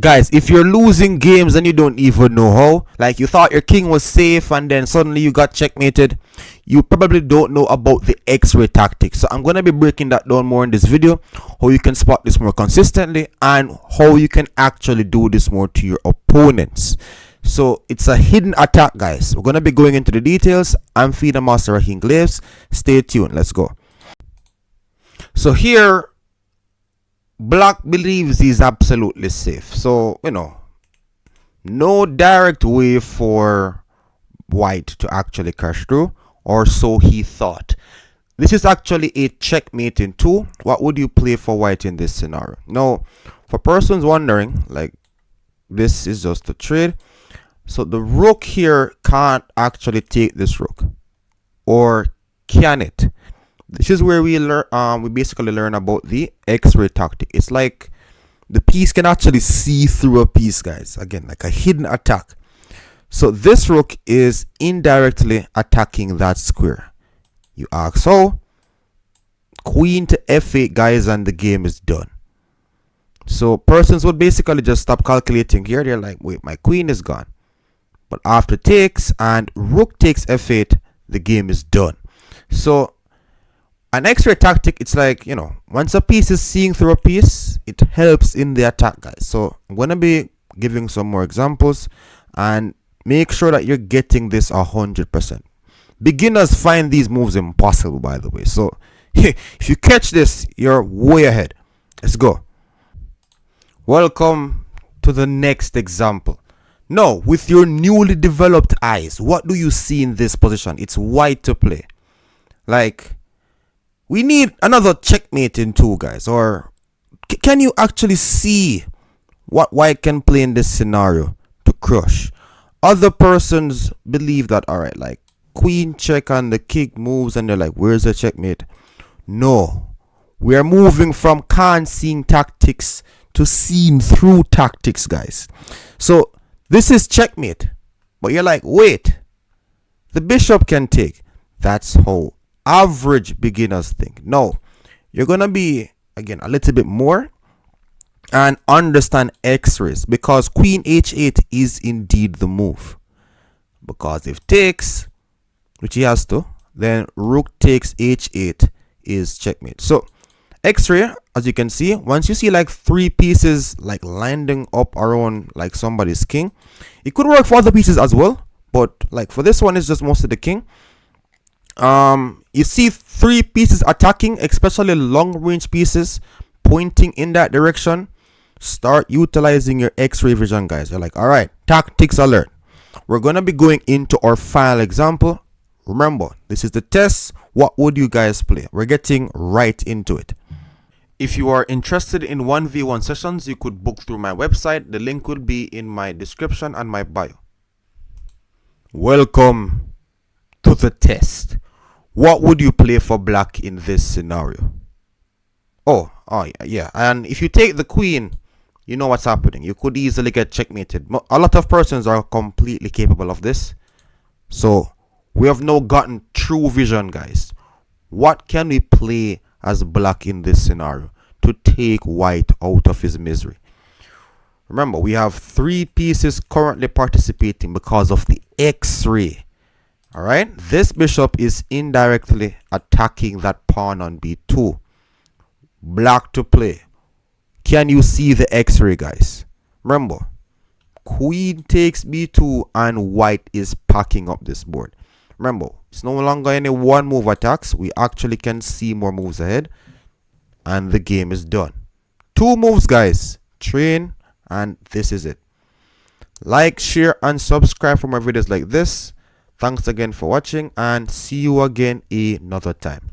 Guys, if you're losing games and you don't even know how, like you thought your king was safe and then suddenly you got checkmated, you probably don't know about the X-ray tactic. So I'm going to be breaking that down more in this video, how you can spot this more consistently and how you can actually do this more to your opponents. So it's a hidden attack, guys. We're going to be going into the details. I'm Feeder Master Raheem Glaves. Stay tuned. Let's go. So here, Black believes he's absolutely safe. So, no direct way for White to actually crash through, or so he thought. This is actually a checkmating tool. What would you play for White in this scenario? Now, for persons wondering, like, this is just a trade. So the rook here can't actually take this rook, or can it? This is where we learn. We basically learn about the X-ray tactic. It's like the piece can actually see through a piece, guys. Again, like a hidden attack. So this rook is indirectly attacking that square. You ask how? Queen to f8, guys, and the game is done. So persons would basically just stop calculating here. They're like, wait, my queen is gone. But after takes and rook takes f8, the game is done. So an X-ray tactic, it's like, once a piece is seeing through a piece, it helps in the attack, guys. So I'm going to be giving some more examples and make sure that you're getting this 100%. Beginners find these moves impossible, by the way. So if you catch this, you're way ahead. Let's go. Welcome to the next example. Now, with your newly developed eyes, what do you see in this position? It's White to play. Like, we need another checkmating tool, guys. Or can you actually see what White can play in this scenario to crush? Other persons believe that, all right, like queen check and the king moves and they're like, where's the checkmate? No, we are moving from can't seeing tactics to seeing through tactics, guys. So this is checkmate, but you're like, wait, the bishop can take. That's how average beginners think. No, you're gonna be, again, a little bit more and understand X-rays, because queen h8 is indeed the move. Because if takes, which he has to, then rook takes h8 is checkmate. So X-ray, as you can see, once you see like three pieces like lining up around like somebody's king, it could work for other pieces as well, but like for this one, it's just mostly the king. You see three pieces attacking, especially long range pieces pointing in that direction. Start utilizing your X-ray vision, guys. You're like, all right, tactics alert. We're going to be going into our final example. Remember, this is the test. What would you guys play? We're getting right into it. If you are interested in 1v1 sessions, you could book through my website. The link will be in my description and my bio. Welcome to the test. What would you play for Black in this scenario? Oh yeah. And if you take the queen, you know what's happening. You could easily get checkmated. A lot of persons are completely capable of this. So we have now gotten true vision, guys. What can we play as Black in this scenario to take White out of his misery? Remember, we have three pieces currently participating because of the X-ray. All right, this bishop is indirectly attacking that pawn on b2. Black to play. Can you see the X-ray, guys? Remember, queen takes b2 and White is packing up this board. Remember, it's no longer any one move attacks. We actually can see more moves ahead and the game is done. Two moves, guys. Train, and this is it. Like, share, and subscribe for more videos like this. Thanks again for watching and see you again another time.